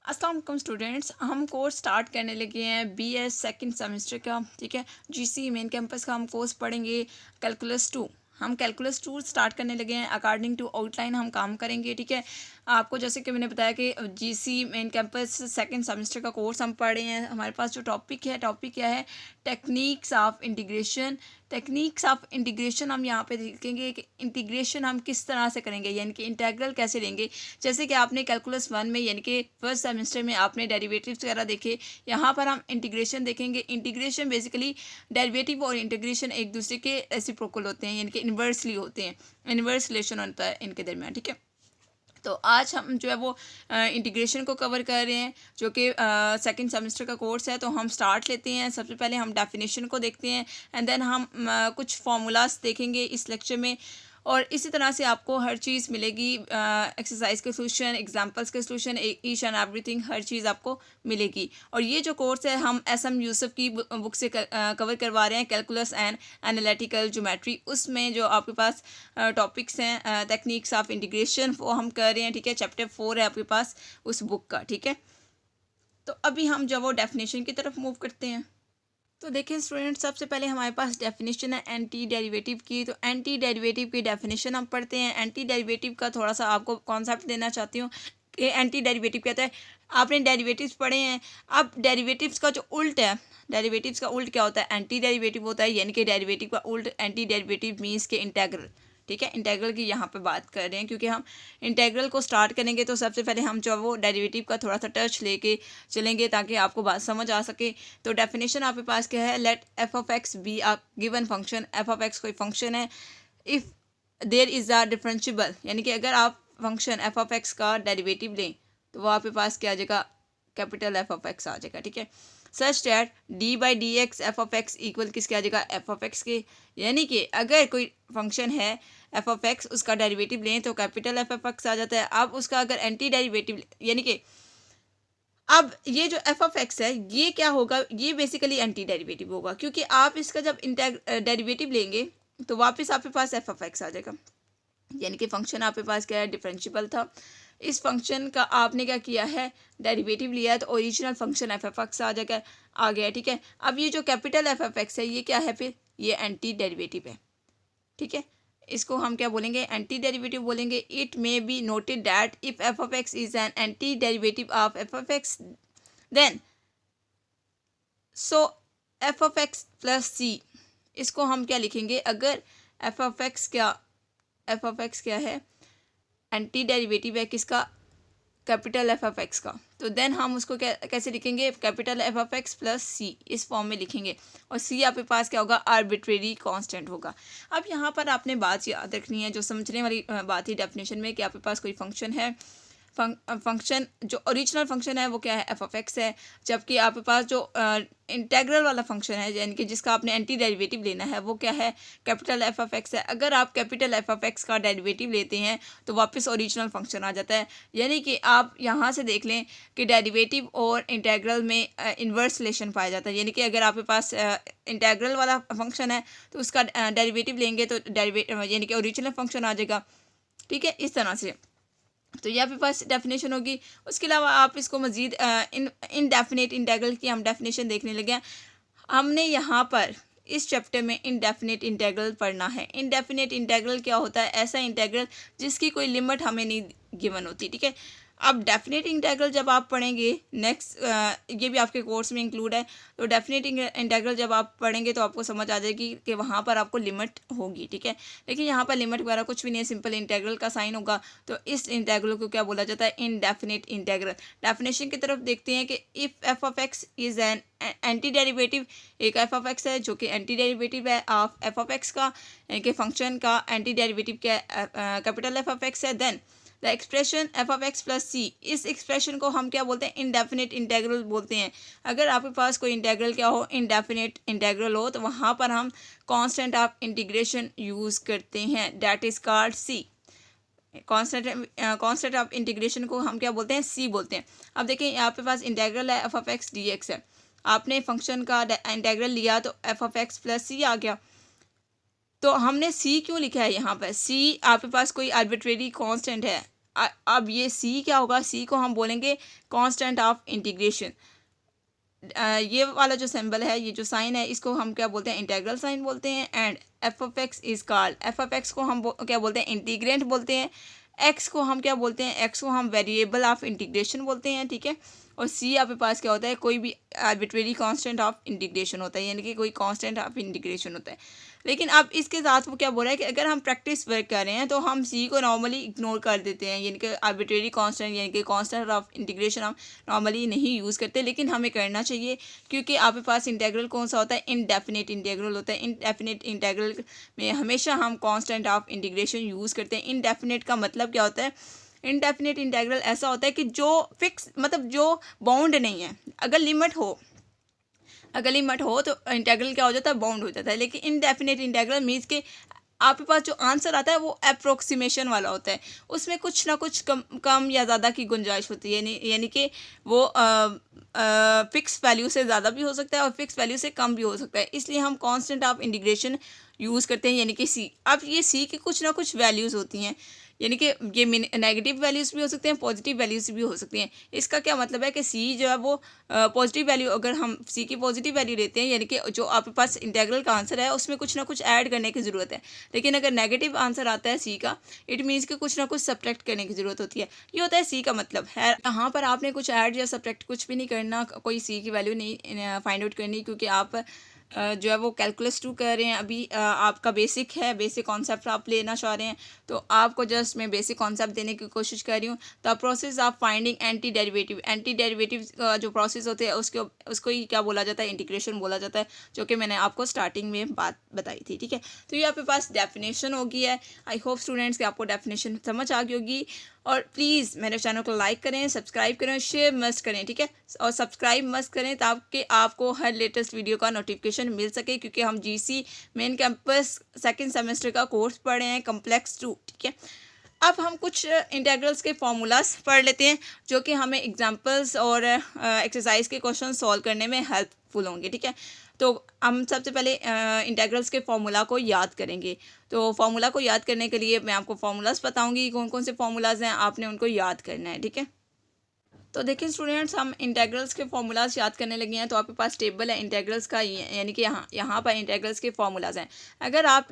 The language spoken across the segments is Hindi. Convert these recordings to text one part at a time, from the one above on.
अस्सलाम वालेकुम स्टूडेंट्स, हम कोर्स स्टार्ट करने लगे हैं BS सेकंड सेमेस्टर का। ठीक है, GC मेन कैंपस का हम कोर्स पढ़ेंगे कैलकुलस 2। हम कैलकुलस 2 स्टार्ट करने लगे हैं। अकॉर्डिंग टू आउटलाइन हम काम करेंगे। ठीक है, आपको जैसे कि मैंने बताया कि GC main campus second semester का कोर्स हम पढ़ रहे हैं। हमारे पास जो टॉपिक क्या है, techniques of integration. Techniques of integration हम यहाँ पे देखेंगे कि इंटीग्रेशन हम किस तरह से करेंगे, यानी कि इंटेग्रल कैसे लेंगे। जैसे कि आपने कैलकुलस 1 में यानी कि फर्स्ट सेमेस्टर में आपने डेरिवेटिव्स वगैरह देखे, यहाँ पर हम इंटीग्रेशन देखेंगे। इंटीग्रेशन बेसिकली डेरिवेटिव और इंटीग्रेशन एक दूसरे के रेसिप्रोकल होते हैं, यानी कि इन्वर्सली होते हैं, इन्वर्स रिलेशन होता है इनके दरमियान। ठीक है, तो आज हम जो है वो इंटीग्रेशन को कवर कर रहे हैं, जो कि सेकंड सेमेस्टर का कोर्स है। तो हम स्टार्ट लेते हैं। सबसे पहले हम डेफिनेशन को देखते हैं एंड देन हम कुछ फार्मूलाज देखेंगे इस लेक्चर में, और इसी तरह से आपको हर चीज़ मिलेगी। एक्सरसाइज के सोल्यूशन, एग्जांपल्स के सोल्यूशन, ईच एंड एवरीथिंग, हर चीज़ आपको मिलेगी। और ये जो कोर्स है हम SM यूसुफ की बुक से कवर करवा रहे हैं, कैलकुलस एंड एनालिटिकल ज्योमेट्री। उसमें जो आपके पास टॉपिक्स हैं, टेक्निक्स ऑफ इंटीग्रेशन, वो हम कर रहे हैं। ठीक है, चैप्टर 4 है आपके पास उस बुक का। ठीक है, तो अभी हम जब वो डेफिनेशन की तरफ मूव करते हैं, तो देखिए स्टूडेंट, सबसे पहले हमारे पास डेफिनेशन है एंटी डेरिवेटिव की। तो एंटी डेरिवेटिव की डेफिनेशन हम पढ़ते हैं। एंटी डेरिवेटिव का थोड़ा सा आपको कॉन्सेप्ट देना चाहती हूँ कि एंटी डेरिवेटिव क्या होता है। आपने डेरिवेटिव्स पढ़े हैं। अब डेरिवेटिव्स का जो उल्ट है, डेरिवेटिव्स का उल्ट क्या होता है, एंटी डेरिवेटिव होता है। यानी कि डेरिवेटिव का उल्ट एंटी डेरिवेटिव मीन्स के इंटेग्रल। ठीक है, इंटेग्रल की यहाँ पे बात कर रहे हैं, क्योंकि हम इंटेग्रल को स्टार्ट करेंगे तो सबसे पहले हम जो वो डेरिवेटिव का थोड़ा सा टच लेके चलेंगे ताकि आपको बात समझ आ सके। तो डेफिनेशन आपके पास क्या है, let f of x be a given function. F of x कोई फंक्शन है, if there is a differentiable, यानी कि अगर आप फंक्शन एफ ऑफ एक्स का डेरिवेटिव लें तो वो आपके पास क्या आ जाएगा, कैपिटल एफ ऑफ एक्स आ जाएगा। ठीक है, such that d by d x f of x equal किसके आ जाएगा, एफ ऑफ एक्स के। यानी कि अगर कोई फंक्शन है एफ ऑफ एक्स, उसका डेरिवेटिव लें तो कैपिटल एफ ऑफ एक्स आ जाता है। अब उसका अगर एंटी डेरिवेटिव, यानी कि अब ये जो एफ ऑफ एक्स है ये क्या होगा, ये बेसिकली एंटी डेरिवेटिव होगा, क्योंकि आप इसका जब डेरिवेटिव लेंगे तो वापस आपके पास एफ ऑफ एक्स आ जाएगा। यानी कि फंक्शन आपके पास क्या है, डिफरेंशिएबल था। इस फंक्शन का आपने क्या किया है, डेरिवेटिव लिया है, तो original function F F X आ गया। ठीक है, अब ये जो कैपिटल एफ एफ एक्स है ये क्या है, फिर ये एंटी डेरिवेटिव है। ठीक है, इसको हम क्या बोलेंगे, एंटी डेरिवेटिव बोलेंगे। It may be noted that if F of X is an anti derivative of F of X, then so F of X plus C. इसको हम क्या लिखेंगे, अगर एफ ऑफ एक्स क्या है, एंटी डेरिवेटिव है किसका, कैपिटल एफ ऑफ एक्स का, तो देन हम उसको कैसे लिखेंगे, capital F of X plus C, इस फॉर्म में लिखेंगे। और सी आपके पास क्या होगा, आर्बिट्रेरी कांस्टेंट होगा। अब यहाँ पर आपने बात याद रखनी है, जो समझने वाली बात ही डेफिनेशन में, कि आपके पास कोई फंक्शन है, फंक्शन जो ओरिजिनल फंक्शन है वो क्या है, एफ ऑफ एक्स है। जबकि आपके पास जो इंटेग्रल वाला फंक्शन है, यानी कि जिसका आपने एंटी डेरिवेटिव लेना है, वो क्या है, कैपिटल एफ ऑफ एक्स है। अगर आप कैपिटल एफ ऑफ एक्स का डेरिवेटिव लेते हैं तो वापस ओरिजिनल फंक्शन आ जाता है। यानी कि आप यहाँ से देख लें कि डेरिवेटिव और इंटेग्रल में इन्वर्स रिलेशन पाया जाता है। यानी कि अगर आपके पास इंटेग्रल वाला फंक्शन है तो उसका डेरिवेटिव लेंगे तो यानी कि ओरिजिनल फंक्शन आ जाएगा। ठीक है, इस तरह से तो ये आपके पास डेफिनेशन होगी। उसके अलावा आप इसको मज़ीद इनडेफिनेट इंटेग्रल की हम डेफिनेशन देखने लगे हैं। हमने यहाँ पर इस चैप्टर में इनडेफिनेट इंटेग्रल पढ़ना है। इनडेफिनेट इंटेग्रल क्या होता है, ऐसा इंटेग्रल जिसकी कोई लिमिट हमें नहीं गिवन होती। ठीक है, अब डेफिनेट इंटेग्रल जब आप पढ़ेंगे नेक्स्ट, ये भी आपके कोर्स में इंक्लूड है। तो डेफिनेट इंटेग्रल जब आप पढ़ेंगे तो आपको समझ आ जाएगी कि वहाँ पर आपको लिमिट होगी। ठीक है, लेकिन यहाँ पर लिमिट वगैरह कुछ भी नहीं है, सिंपल इंटेग्रल का साइन होगा। तो इस इंटेग्रल को क्या बोला जाता है, इनडेफिनेट इंटेग्रल। डेफिनेशन की तरफ देखते हैं कि if F of X is an anti derivative, एक एफ ऑफ एक्स है जो कि एंटी डेरिवेटिव है ऑफ एफ ऑफ एक्स का, यानी कि फंक्शन का एंटी डेरिवेटिव क्या है, कैपिटल एफ ऑफ एक्स है। Then the expression F of X plus C, इस एक्सप्रेशन को हम क्या बोलते हैं, इनडेफिनेट इंटेग्रल बोलते हैं। अगर आपके पास कोई इंटेग्रल क्या हो, इनडेफिनेट इंटेग्रल हो, तो वहाँ पर हम कांस्टेंट ऑफ इंटीग्रेशन यूज़ करते हैं, that is called c. Constant of integration को हम क्या बोलते हैं, सी बोलते हैं। अब देखिए यहाँ पे पास इंटेग्रल है F of x d x है। आपने फंक्शन का इंटेग्रल लिया तो एफ ऑफ एक्स प्लस सी आ गया। तो हमने सी क्यों लिखा है यहाँ पर, सी आपके पास कोई आर्बिट्रेरी कांस्टेंट है, अब ये सी क्या होगा, सी को हम बोलेंगे कांस्टेंट ऑफ इंटीग्रेशन। ये वाला जो सिंबल है, ये जो साइन है, इसको हम क्या बोलते हैं, इंटीग्रल साइन बोलते हैं। And F of X is called, F of x को हम क्या बोलते हैं, इंटीग्रेंट बोलते हैं। एक्स को हम क्या बोलते हैं, एक्स को हम वेरिएबल ऑफ इंटीग्रेशन बोलते हैं, ठीक है। और सी आपके पास क्या होता है, कोई भी आर्बिट्रेरी कांस्टेंट ऑफ इंटीग्रेशन होता है, यानी कि कोई कांस्टेंट ऑफ इंटीग्रेशन होता है। लेकिन अब इसके साथ वो क्या बोल रहा है कि अगर हम प्रैक्टिस वर्क कर रहे हैं तो हम सी को नॉर्मली इग्नोर कर देते हैं, यानी कि आर्बिट्रेरी कांस्टेंट यानी कि कांस्टेंट ऑफ इंटीग्रेशन हम नॉर्मली नहीं यूज़ करते, लेकिन हमें करना चाहिए क्योंकि आपके पास इंटीग्रल कौन सा होता है, इनडेफिनेट इंटीग्रल होता है। इनडेफिनेट इंटीग्रल में हमेशा हम कांस्टेंट ऑफ इंटीग्रेशन यूज़ करते हैं। इनडेफिनेट का मतलब क्या होता है, इनडेफिनेट इंटीग्रल ऐसा होता है कि जो फिक्स मतलब जो बाउंड नहीं है। अगर लिमिट हो तो इंटीग्रल क्या हो जाता है, बाउंड हो जाता है। लेकिन इनडेफिनेट इंटीग्रल मीन्स के आपके पास जो आंसर आता है वो अप्रोक्सीमेशन वाला होता है, उसमें कुछ ना कुछ कम या ज़्यादा की गुंजाइश होती है, यानी कि वो फिक्स वैल्यू से ज़्यादा भी हो सकता है और फिक्स वैल्यू से कम भी हो सकता है। इसलिए हम कांस्टेंट ऑफ इंटीग्रेशन यूज़ करते हैं, यानी कि सी। अब ये सी की कुछ ना कुछ वैल्यूज़ होती हैं, यानी कि ये नेगेटिव वैल्यूज़ भी हो सकते हैं, पॉजिटिव वैल्यूज़ भी हो सकती हैं। इसका क्या मतलब है कि सी जो है वो पॉजिटिव वैल्यू, अगर हम सी की पॉजिटिव वैल्यू लेते हैं, यानी कि जो आपके पास इंटीग्रल का आंसर है उसमें कुछ ना कुछ ऐड करने की ज़रूरत है। लेकिन अगर नेगेटिव आंसर आता है सी का, इट मीन्स कि कुछ ना कुछ सब्ट्रैक्ट करने की ज़रूरत होती है। ये होता है सी का मतलब है। यहाँ पर आपने कुछ ऐड या सब्ट्रैक्ट कुछ भी नहीं करना, कोई सी की वैल्यू नहीं फाइंड आउट करनी, क्योंकि आप जो है वो कैलकुलस 2 कर रहे हैं। अभी आपका बेसिक है, बेसिक कॉन्सेप्ट आप लेना चाह रहे हैं, तो आपको जस्ट मैं बेसिक कॉन्सेप्ट देने की कोशिश कर रही हूँ। The process of finding anti derivative का जो प्रोसेस होते हैं उसको ही क्या बोला जाता है, इंटीग्रेशन बोला जाता है, जो कि मैंने आपको स्टार्टिंग में बात बताई थी, ठीक है। तो ये आपके पास डेफिनेशन होगी है। आई होप स्टूडेंट्स कि आपको डेफिनेशन समझ आ गई होगी। और प्लीज़ मेरे चैनल को लाइक करें, सब्सक्राइब करें, शेयर मस्ट करें, ठीक है। और सब्सक्राइब मस्ट करें ताकि आपको हर लेटेस्ट वीडियो का नोटिफिकेशन मिल सके, क्योंकि हम GC main campus second semester का कोर्स पढ़ रहे हैं, कॉम्प्लेक्स 2, ठीक है। अब हम कुछ इंटीग्रल्स के फॉर्मूलाज पढ़ लेते हैं, जो कि हमें एग्जांपल्स और एक्सरसाइज के क्वेश्चन सॉल्व करने में हेल्पफुल होंगे, ठीक है। तो हम सबसे पहले इंटीग्रल्स के फॉर्मूला को याद करेंगे। तो फॉर्मूला को याद करने के लिए मैं आपको फॉर्मूलाज बताऊंगी, कौन कौन से फॉर्मूलाज हैं, आपने उनको याद करना है, ठीक है। तो देखिए स्टूडेंट्स, हम इंटीग्रल्स के फॉर्मूलाज याद करने लगे हैं। तो आपके पास टेबल है इंटीग्रल्स का, यानी कि यहाँ पर इंटीग्रल्स के फॉर्मूलाज हैं। अगर आप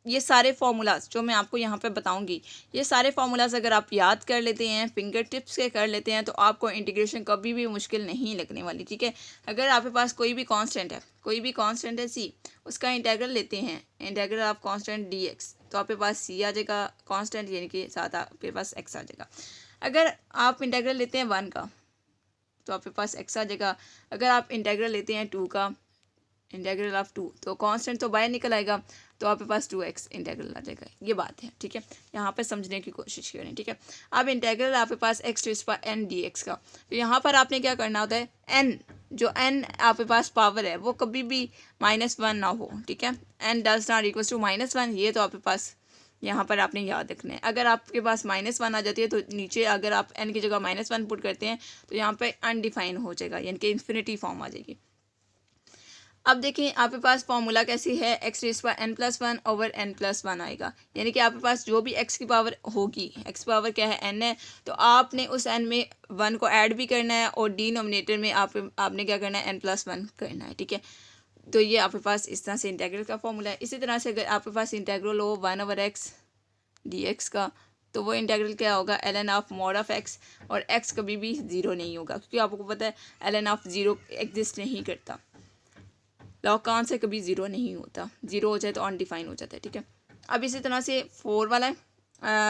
ये सारे फार्मूलाज जो मैं आपको यहाँ पे बताऊंगी, ये सारे फार्मूलाज अगर आप याद कर लेते हैं, फिंगर टिप्स के कर लेते हैं, तो आपको इंटीग्रेशन कभी भी मुश्किल नहीं लगने वाली, ठीक है। अगर आपके पास कोई भी कांस्टेंट है सी, उसका इंटीग्रल लेते हैं, integral of constant D x, तो आपके पास सी आ जाएगा कांस्टेंट, यानी कि साथ आपके पास एक्स आ जाएगा। अगर आप इंटीग्रल लेते हैं 1 का, तो आपके पास एक्स आ जाएगा। अगर आप इंटीग्रल लेते हैं 2 का, इंटीग्रल ऑफ 2, तो कांस्टेंट तो बाहर निकल आएगा, तो आपके पास 2x इंटीग्रल आ जाएगा। ये बात है, ठीक है। यहाँ पे समझने की कोशिश करें, ठीक है। अब इंटीग्रल आपके पास x⁴n dx का, तो यहाँ पर आपने क्या करना होता है, n जो n आपके पास पावर है वो कभी भी -1 ना हो, ठीक है। n does not equals to -1, ये तो आपके पास यहाँ पर आपने याद रखना है। अगर आपके पास -1 आ जाती है तो नीचे अगर आप n की जगह -1 पुट करते हैं तो यहाँ पे अनडिफाइन हो जाएगा, यानी कि इन्फिनिटी फॉर्म आ जाएगी। अब देखिए आपके पास फॉर्मूला कैसी है, x⁴n+1 ओवर n+1 आएगा, यानी कि आपके पास जो भी x की पावर होगी, x की पावर क्या है, n है, तो आपने उस n में 1 को ऐड भी करना है और डिनोमिनेटर में आपने क्या करना है, n+1 करना है, ठीक है। तो ये आपके पास इस तरह से इंटीग्रल का फॉर्मूला है। इसी तरह से अगर आपके पास इंटीग्रल हो 1/x dx का, तो वो इंटीग्रल क्या होगा, ln of mod of x, और x कभी भी 0 नहीं होगा, क्योंकि आपको पता है ln ऑफ 0 एग्जिस्ट नहीं करता, लॉग का आंसर कभी 0 नहीं होता, 0 हो जाए तो अनडिफाइन हो जाता है, ठीक है। अब इसी तरह से 4 वाला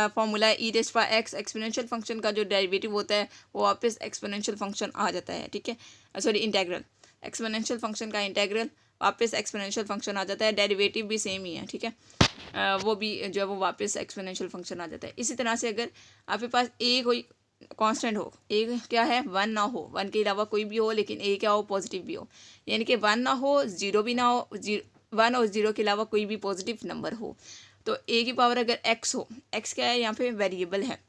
फॉर्मूला है e⁻x, एक्सपोनेंशियल फंक्शन का जो डेरिवेटिव होता है वो वापस एक्सपोनेंशियल फंक्शन आ जाता है, ठीक है। सॉरी, इंटीग्रल, एक्सपोनेंशियल फंक्शन का इंटीग्रल वापस एक्सपोनेंशियल फंक्शन आ जाता है, डेरिवेटिव भी सेम ही है, ठीक है। वो भी जो है वो वापस एक्सपोनेंशियल फंक्शन आ जाता है। इसी तरह से अगर आपके पास ए कोई कांस्टेंट हो, ए क्या है, 1 ना हो, 1 के अलावा कोई भी हो, लेकिन ए क्या हो, पॉजिटिव भी हो, यानी कि 1 ना हो, 0 भी ना हो, 1 और 0 के अलावा कोई भी पॉजिटिव नंबर हो, तो ए की पावर अगर x हो, x क्या है यहाँ पे वेरिएबल है,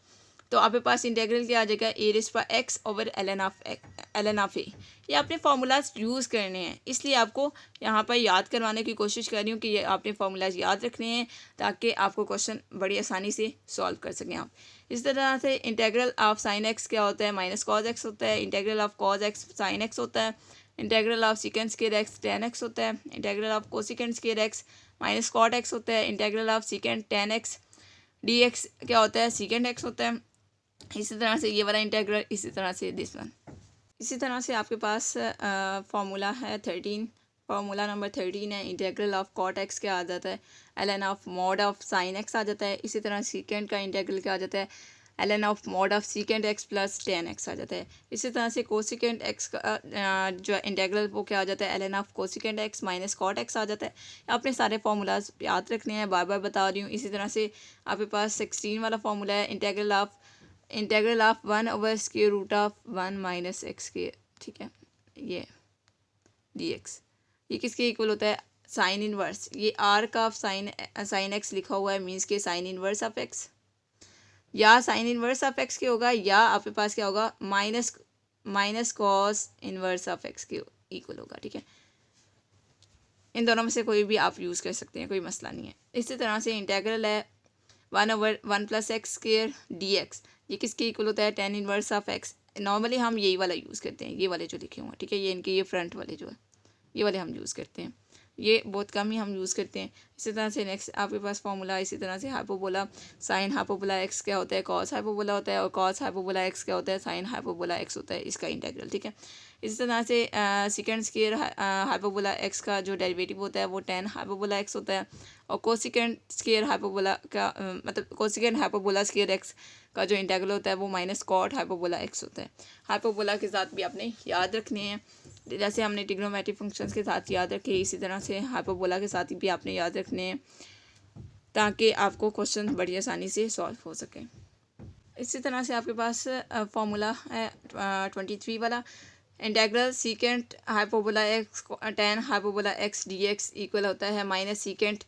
तो आपके पास इंटीग्रल क्या आ जाएगा, A raise power X over ln of A. ये आपने फार्मूलाज यूज़ करने हैं, इसलिए आपको यहाँ पर याद करवाने की कोशिश कर रही हूँ कि ये आपने फार्मूलाज याद रखने हैं ताकि आपको क्वेश्चन बड़ी आसानी से सॉल्व कर सकें आप। इस तरह से इंटीग्रल ऑफ साइन एक्स क्या होता है, माइनस कॉज एक्स होता है। Integral of cos x sine x होता है। Integral of secant square x tan x होता है। Integral of cosecant square x minus cot x होता है। Integral of secant tan x d x क्या होता है, सीकेंड एक्स होता है। इसी तरह से ये वाला इंटीग्रल, इसी तरह से दिस वन। इसी तरह से आपके पास फार्मूला है 13, फार्मूला नंबर 13 है। इंटीग्रल ऑफ कॉट एक्स क्या आ जाता है, ln of mod of sine X आ जाता है। इसी तरह सीकेंड का इंटीग्रल क्या आ जाता है, ln of mod of secant X plus tan X आ जाता है। इसी तरह से कोसिकेंड एक्स का जो इंटीग्रल वो क्या आ जाता है, ln of cosecant X minus cot X आ जाता है। आपने सारे फार्मूलाज याद रखने हैं, बार बार बता रही हूँ। इसी तरह से आपके पास 16 वाला फार्मूला है, integral of 1 over square root of 1 minus x के, ठीक है, ये dx, ये किसके इक्वल होता है, साइन इनवर्स। ये आर्क ऑफ साइन एक्स लिखा हुआ है, मीन्स के साइन इनवर्स ऑफ एक्स, या साइन इनवर्स ऑफ एक्स के होगा, या आपके पास क्या होगा, minus cos inverse of x के इक्वल होगा, ठीक है। इन दोनों में से कोई भी आप यूज़ कर सकते हैं, कोई मसला नहीं है। इसी तरह से इंटीग्रल है 1 over 1 plus x square dx, ये किसके इक्वल होता है, tan inverse of x. Normally हम यही वाला यूज़ करते हैं, ये वाले जो लिखे हुए हैं, ठीक है, ये इनके ये फ्रंट वाले जो है, ये वाले हम यूज़ करते हैं, ये बहुत कम ही हम यूज़ करते हैं। इसी तरह से नेक्स्ट आपके पास फार्मूला, इसी तरह से हाइपोबोला, साइन हाइपोबोला एक्स क्या होता है, कॉस हाइपोबोला होता है, और कॉस हाइपोबोला एक्स क्या होता है, साइन हाइपोबोला एक्स होता है, इसका इंटीग्रल, ठीक है। इसी तरह से सेकंड स्क्वायर हाइपोबोला एक्स का जो डेरिवेटिव होता है वो टेन हाइपोबोला एक्स होता है, और कोसिकेंड स्क्वायर हाइपोबोला का मतलब कोसिकेंड हाइपोबोला स्क्वायर एक्स का जो इंटीग्रल होता है वो माइनस कॉट हाइपोबोला एक्स होता है। हाइपोबोला के साथ भी आपने याद रखने हैं, जैसे हमने ट्रिग्नोमेट्रिक फंक्शंस के साथ याद रखे, इसी तरह से हाइपोबोला के साथ भी आपने याद रखने हैं ताकि आपको क्वेश्चन बड़ी आसानी से सॉल्व हो सके। इसी तरह से आपके पास फार्मूला है 23 वाला, integral secant hyperbola X tan hyperbola X dx equal होता है माइनस सीकेंट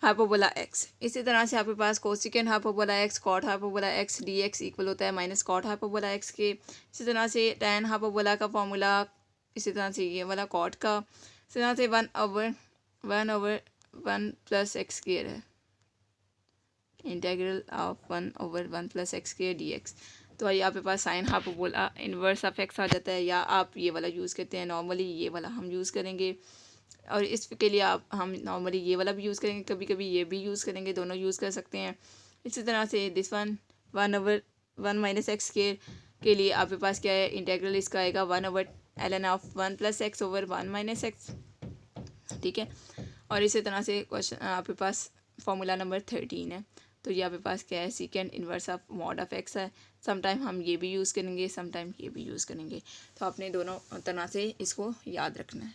हाइपोबोला एक्स। इसी तरह से आपके पास cosecant hyperbola X cot hyperbola X dx equal होता है माइनस कॉट हाइपोबोला एक्स के। इसी तरह से टेन हाइपोबोला का फार्मूला, इसी तरह से ये वाला कॉट का, इसी तरह से 1 ओवर 1 प्लस एक्स स्क्वायर है, integral of 1 over 1 plus x square dx। तो ये आपके पास sign hyperbola inverse of x आ जाता है, या आप ये वाला यूज़ करते हैं, नॉर्मली ये वाला हम यूज़ करेंगे, और इसके लिए हम नॉर्मली ये वाला भी यूज़ करेंगे, कभी कभी ये भी यूज़ करेंगे, दोनों यूज़ कर सकते हैं। इसी तरह से दिस 1 ओवर 1 माइनस एक्स के लिए आपके पास क्या है, इंटीग्रल इसका आएगा 1 over ln of 1 plus x over 1 minus x, ठीक है। और इसी तरह से क्वेश्चन आपके पास फार्मूला नंबर 13 है, तो ये आपके पास क्या है, सीकेंड inverse of mod of X है। समटाइम हम ये भी यूज़ करेंगे, समटाइम ये भी यूज़ करेंगे, तो आपने दोनों तरह से इसको याद रखना है।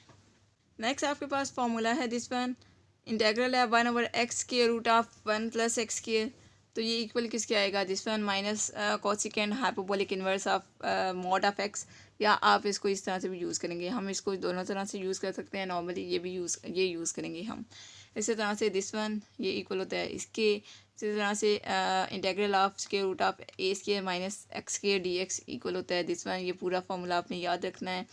नेक्स्ट आपके पास फार्मूला है दिस वन, इंटीग्रल है 1 ओवर एक्स के रूट ऑफ 1 प्लस एक्स के, तो ये इक्वल किसके आएगा, this one minus cosecant hyperbolic inverse of mod of x, या आप इसको इस तरह से भी यूज़ करेंगे, हम इसको दोनों तरह से यूज़ कर सकते हैं। नॉर्मली ये भी ये यूज़ करेंगे हम। इसी तरह से दिस वन ये इक्वल होता है इसके। इसी तरह से integral of square root of a square minus x square dx equal होता है दिस वन। ये पूरा फार्मूला आपने याद रखना है,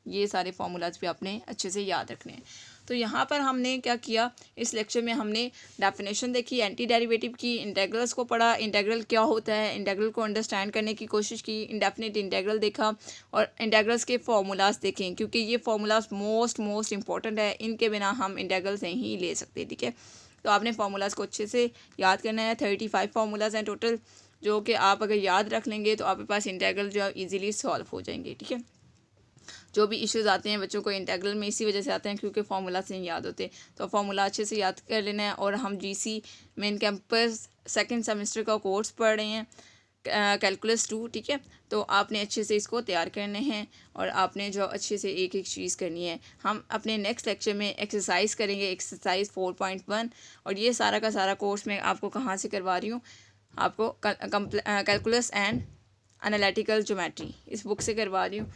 ये सारे फार्मूलाज भी आपने अच्छे से याद रखने हैं। तो यहाँ पर हमने क्या किया, इस लेक्चर में हमने डेफिनेशन देखी, एंटी डेरिवेटिव की, इंटीग्रल्स को पढ़ा, इंटीग्रल क्या होता है, इंटीग्रल को अंडरस्टैंड करने की कोशिश की, इंडेफिनिट इंटीग्रल देखा, और इंटीग्रल्स के फार्मूलाज देखें, क्योंकि ये फार्मूलाज मोस्ट इंपॉर्टेंट है, इनके बिना हम इंटीग्रल्स नहीं ले सकते, ठीक है। तो आपने फार्मूलाज को अच्छे से याद करना है। 35 फार्मूलाज हैं टोटल, जो कि आप अगर याद रख लेंगे तो आपके पास इंटीग्रल जो है ईजिली सॉल्व हो जाएंगे, ठीक है। जो भी इश्यूज आते हैं बच्चों को इंटीग्रल में इसी वजह से आते हैं क्योंकि फार्मूला से नहीं याद होते, तो फार्मूला अच्छे से याद कर लेना है। और हम GC main campus second semester का कोर्स पढ़ रहे हैं, कैलकुलस 2, ठीक है। तो आपने अच्छे से इसको तैयार करने हैं, और आपने जो अच्छे से एक एक चीज़ करनी है। हम अपने नेक्स्ट लेक्चर में एक्सरसाइज करेंगे, एक्सरसाइज 4.1, और ये सारा का सारा कोर्स मैं आपको कहाँ से करवा रही हूँ, आपको कैलकुलस एंड एनालिटिकल ज्योमेट्री इस बुक से करवा रही हूँ।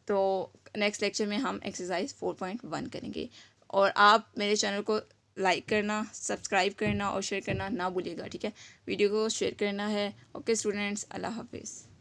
तो नेक्स्ट लेक्चर में हम एक्सरसाइज 4.1 करेंगे, और आप मेरे चैनल को लाइक करना, सब्सक्राइब करना और शेयर करना ना भूलिएगा, ठीक है। वीडियो को शेयर करना है। ओके स्टूडेंट्स, अल्लाह हाफिज़।